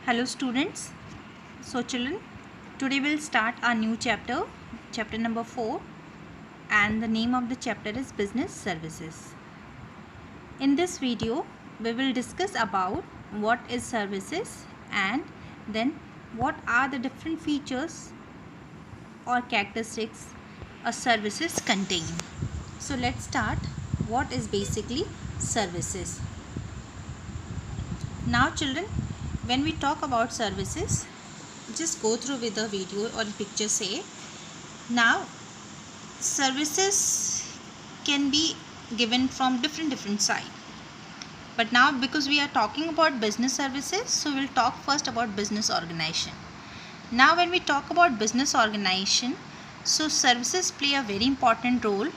Hello students. So children, today we'll start our new chapter, chapter number 4, and the name of the chapter is Business Services. In this video, we will discuss about what is services and then what are the different features or characteristics a services contain. So let's start. What is basically services? Now children, when we talk about services, just go through with the video or picture say. Now services can be given from different side, but now because we are talking about business services, so we'll talk first about business organization. Now when we talk about business organization, so services play a very important role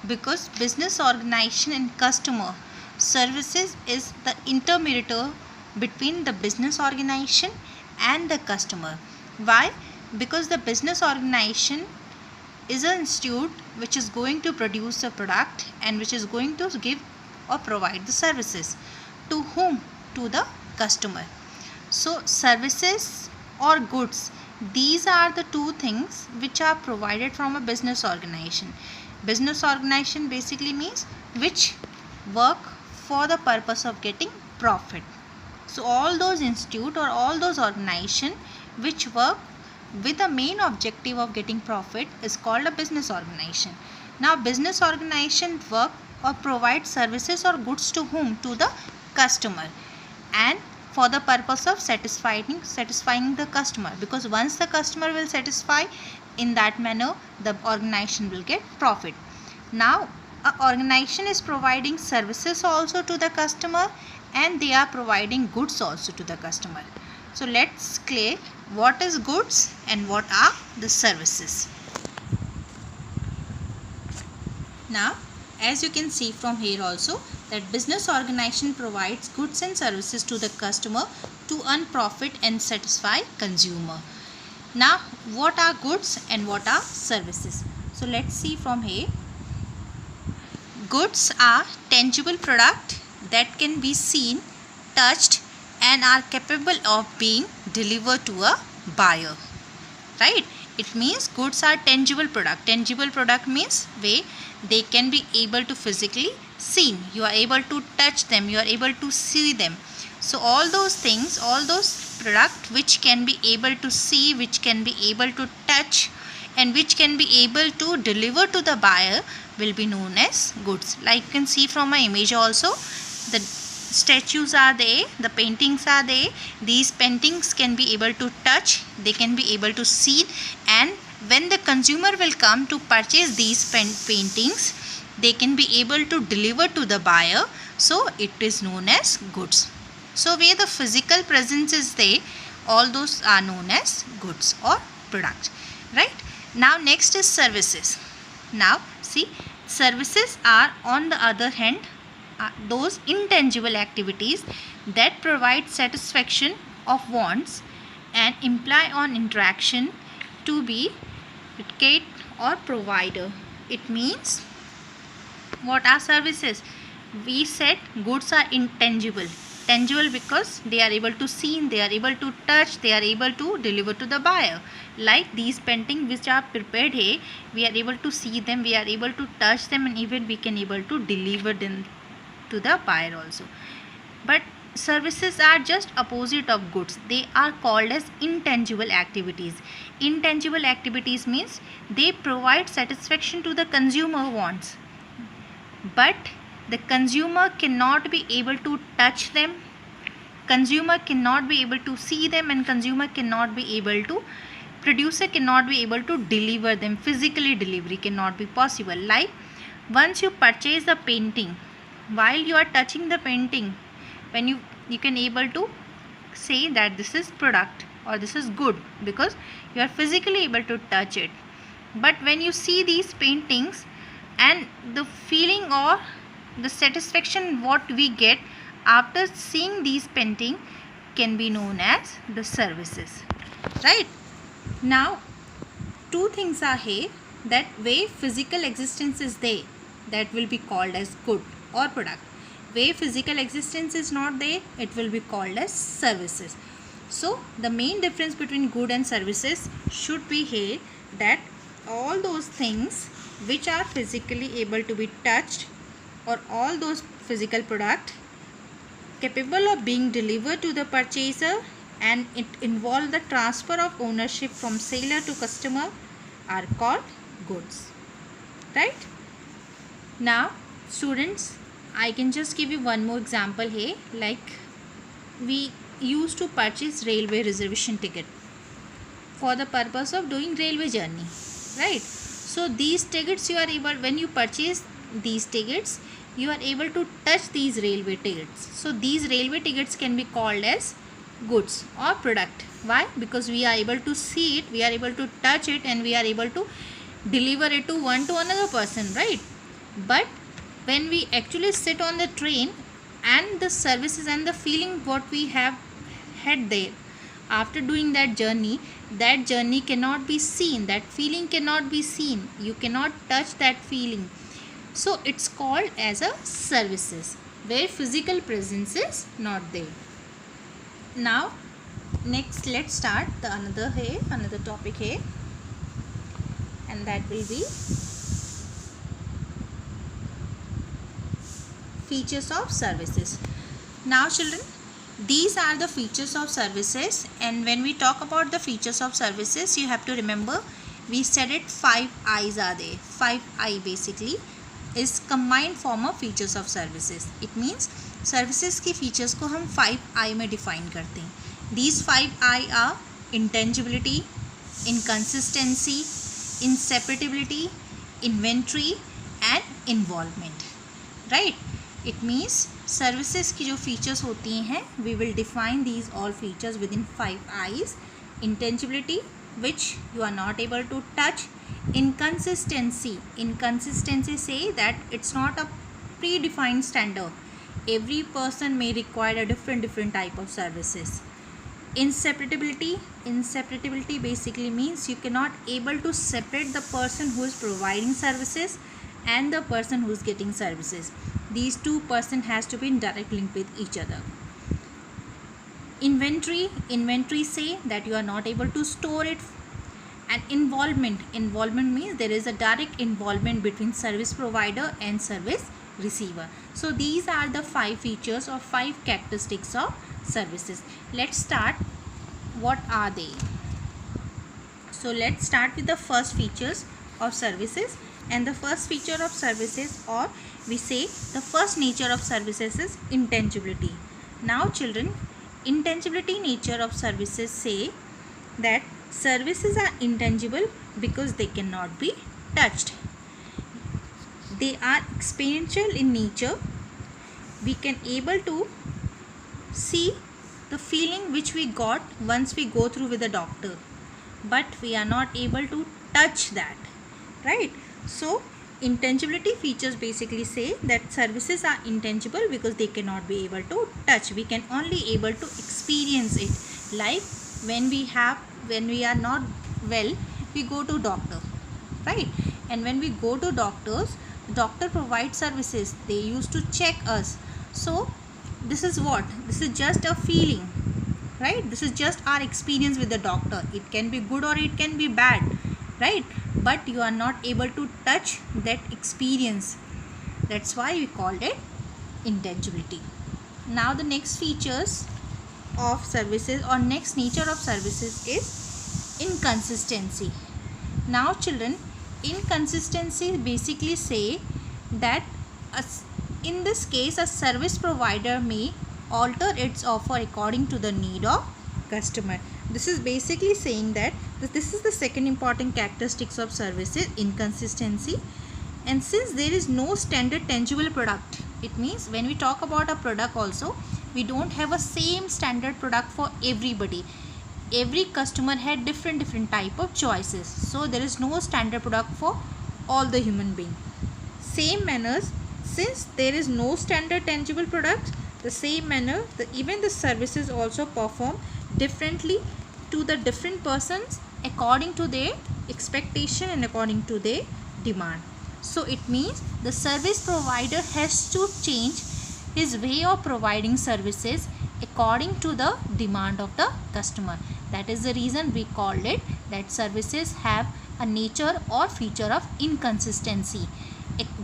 because business organization and customer services is the intermediator between the business organization and the customer. Why? Because the business organization is an institute which is going to produce a product and which is going to give or provide the services. To whom? To the customer. So services or goods, these are the two things which are provided from a business organization. Business organization basically means which work for the purpose of getting profit. So all those institute or all those organization which work with the main objective of getting profit is called a business organization. Now business organization work or provide services or goods to whom? To the customer, and for the purpose of satisfying the customer, because once the customer will satisfy, in that manner the organization will get profit. Now an organization is providing services also to the customer and they are providing goods also to the customer. So let's clear what is goods and what are the services. Now as you can see from here also, that business organization provides goods and services to the customer to earn profit and satisfy consumer. Now what are goods and what are services? So let's see from here. Goods are tangible product that can be seen, touched and are capable of being delivered to a buyer. Right? It means goods are tangible product. Tangible product means they can be able to physically seen. You are able to touch them. You are able to see them. So all those things, all those product which can be able to see, which can be able to touch and which can be able to deliver to the buyer will be known as goods. Like you can see from my image also, the statues are there, the paintings are there. These paintings can be able to touch, they can be able to see, and when the consumer will come to purchase these paintings, they can be able to deliver to the buyer. So it is known as goods. So where the physical presence is there, all those are known as goods or products. Right? Now next is services. Now see, services are on the other hand those intangible activities that provide satisfaction of wants and imply on interaction to be educate or provider. It means what are services? We said goods are intangible. Tangible because they are able to see, they are able to touch, they are able to deliver to the buyer. Like these paintings which are prepared here, we are able to see them, we are able to touch them, and even we can able to deliver them to the buyer also. But services are just opposite of goods. They are called as intangible activities. Intangible activities means they provide satisfaction to the consumer wants, but the consumer cannot be able to touch them, consumer cannot be able to see them, and consumer cannot be able to, producer cannot be able to deliver them. Physically delivery cannot be possible. Like once you purchase the painting, while you are touching the painting, when you can able to say that this is product or this is good because you are physically able to touch it. But when you see these paintings, and the feeling or the satisfaction what we get after seeing these painting can be known as the services. Right? Now two things are here, that way physical existence is there, that will be called as good or product. Where physical existence is not there, it will be called as services. So the main difference between good and services should be here, that all those things which are physically able to be touched, or all those physical product capable of being delivered to the purchaser and it involve the transfer of ownership from seller to customer, are called goods. Right? Now students, I can just give you one more example here. Like, we used to purchase railway reservation ticket for the purpose of doing railway journey, right? So these tickets you are able, when you purchase these tickets, you are able to touch these railway tickets. So these railway tickets can be called as goods or product. Why? Because we are able to see it, we are able to touch it, and we are able to deliver it to another person, right? But when we actually sit on the train, and the services and the feeling what we have had there after doing that journey cannot be seen, that feeling cannot be seen, you cannot touch that feeling. So it's called as a services, where physical presence is not there. Now next, let's start the another topic here, and that will be features of services. Now children, these are the features of services, and when we talk about the features of services, you have to remember we said it 5 I's are there. 5 I basically is combined form of features of services. It means services की features को हम 5 I में define करते हैं. These 5 I are intangibility, inconsistency, inseparability, inventory and involvement. Right? It means services की जो features होती हैं, we will define these all features within 5 I's. Intangibility, which you are not able to touch. Inconsistency say that it's not a predefined standard. Every person may require a different type of services. Inseparability basically means you cannot able to separate the person who is providing services and the person who is getting services. These two person has to be in direct link with each other. Inventory say that you are not able to store it. And involvement means there is a direct involvement between service provider and service receiver. So these are the 5 features or 5 characteristics of services. Let's start. What are they? So let's start with the first features of services. And the first feature of services, or we say the first nature of services, is intangibility. Now children, intangibility nature of services say that services are intangible because they cannot be touched. They are experiential in nature. We can able to see the feeling which we got once we go through with the doctor, but we are not able to touch that, right? So intangibility features basically say that services are intangible because they cannot be able to touch. We can only able to experience it. Like when we are not well, we go to doctor, right? And when we go to doctors, doctor provides services. They used to check us. So this is what? This is just a feeling, right? This is just our experience with the doctor. It can be good or it can be bad, right? But you are not able to touch that experience. That's why we called it intangibility. Now the next features of services or next nature of services is inconsistency. Now children, inconsistency basically say that in this case a service provider may alter its offer according to the need of customer. This is basically saying that this is the second important characteristics of services, inconsistency. And since there is no standard tangible product, it means when we talk about a product also, we don't have a same standard product for everybody. Every customer had different type of choices. So there is no standard product for all the human being. Same manners, since there is no standard tangible product, the same manner even the services also perform differently to the different persons according to their expectation and according to their demand. So it means the service provider has to change his way of providing services according to the demand of the customer. That is the reason we called it that services have a nature or feature of inconsistency.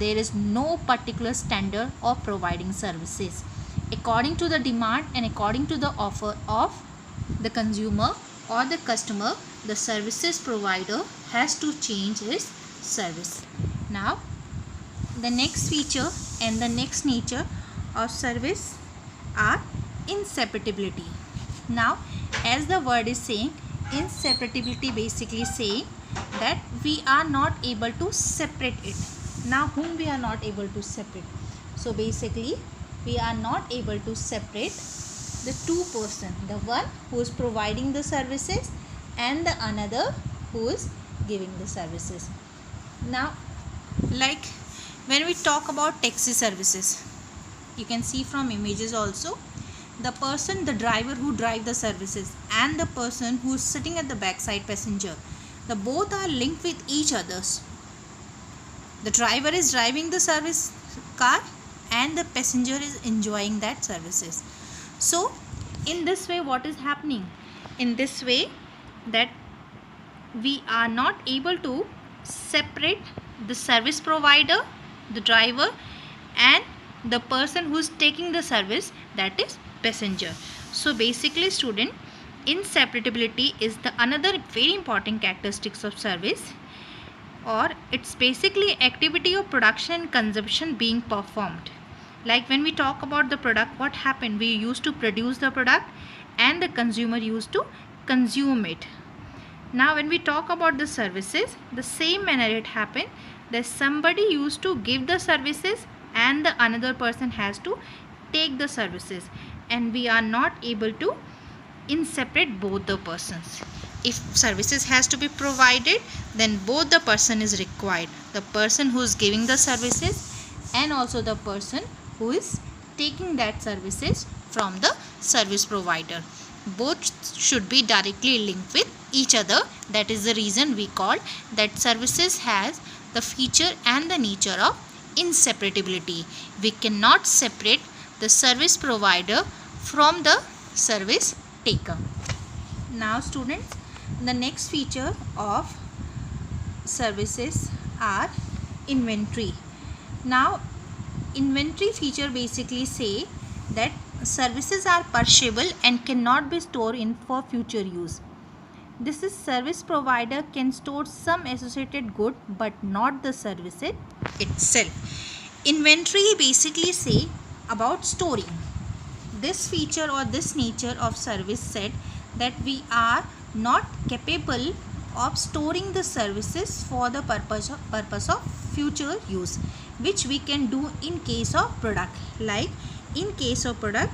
There is no particular standard of providing services. According to the demand and according to the offer of the consumer or the customer, the services provider has to change its service. Now, the next feature and the next nature of service are inseparability. Now, as the word is saying, inseparability basically saying that we are not able to separate it. Now, whom we are not able to separate? So basically, we are not able to separate the two person, the one who is providing the services and the another who is giving the services. Now, like when we talk about taxi services, you can see from images also, the person, the driver who drive the services and the person who is sitting at the backside passenger, the both are linked with each others. The driver is driving the service car and the passenger is enjoying that services. So in this way, what is happening? In this way, that we are not able to separate the service provider, the driver, and the person who is taking the service, that is passenger. So basically, student, inseparability is the another very important characteristics of service, or it's basically activity of production and consumption being performed. Like when we talk about the product, what happened? We used to produce the product and the consumer used to consume it. Now when we talk about the services, the same manner it happened, that somebody used to give the services and the another person has to take the services, and we are not able to separate both the persons. If services has to be provided, then both the person is required, the person who is giving the services and also the person who is taking that services from the service provider. Both should be directly linked with each other. That is the reason we call that services has the feature and the nature of inseparability. We cannot separate the service provider from the service taker. Now students, the next feature of services are inventory. Now inventory feature basically say that services are perishable and cannot be stored in for future use. This is service provider can store some associated good but not the service itself. Inventory basically say about storing. This feature or this nature of service said that we are not capable of storing the services for the purpose of future use, which we can do in case of product. Like in case of product,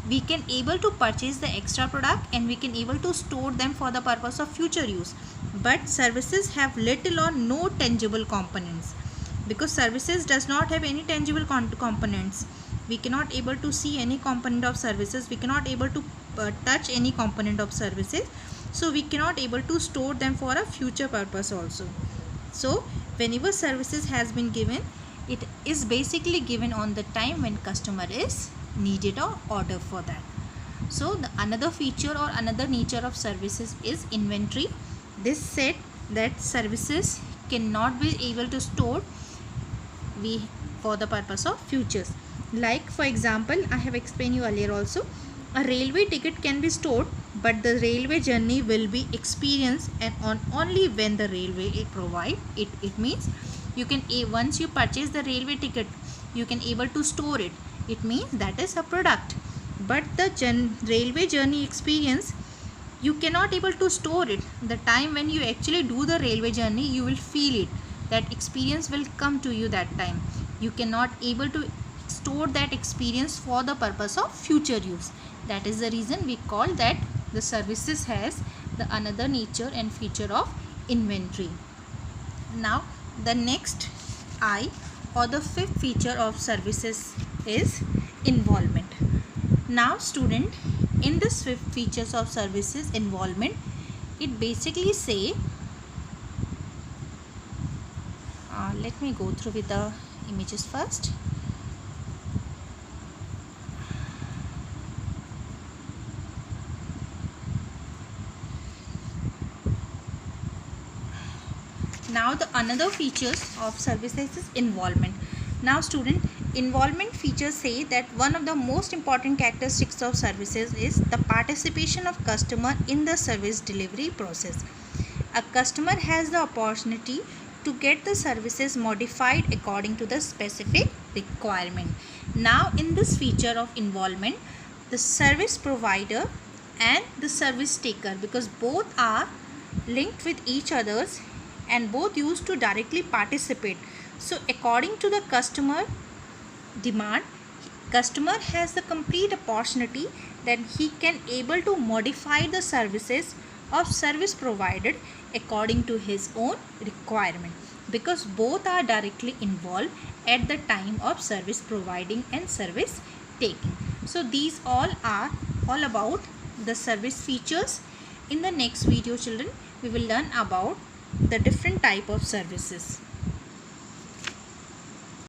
we can able to purchase the extra product and we can able to store them for the purpose of future use. But services have little or no tangible components, because services does not have any tangible components. We cannot able to see any component of services, we cannot able to touch any component of services, so we cannot able to store them for a future purpose also. So whenever services has been given, it is basically given on the time when customer is needed or order for that. So the another feature or another nature of services is inventory. This said that services cannot be able to store for the purpose of futures. Like for example, I have explained you earlier also, a railway ticket can be stored, but the railway journey will be experienced and on only when the railway provide it. It means you can once you purchase the railway ticket, you can able to store it. It means that is a product. But the railway journey experience, you cannot able to store it. The time when you actually do the railway journey, you will feel it. That experience will come to you that time. You cannot able to store that experience for the purpose of future use. That is the reason we call that the services has the another nature and feature of inventory. Now the next I or the fifth feature of services is involvement. Now student, in this fifth features of services involvement, it basically say, let me go through with the images first. Now the another features of services is involvement. Now student, involvement features say that one of the most important characteristics of services is the participation of customer in the service delivery process. A customer has the opportunity to get the services modified according to the specific requirement. Now in this feature of involvement, the service provider and the service taker, because both are linked with each others and both used to directly participate. So according to the customer demand, customer has the complete opportunity that he can able to modify the services of service provided according to his own requirement, because both are directly involved at the time of service providing and service taking. So these all are all about the service features. In the next video children, we will learn about the different type of services.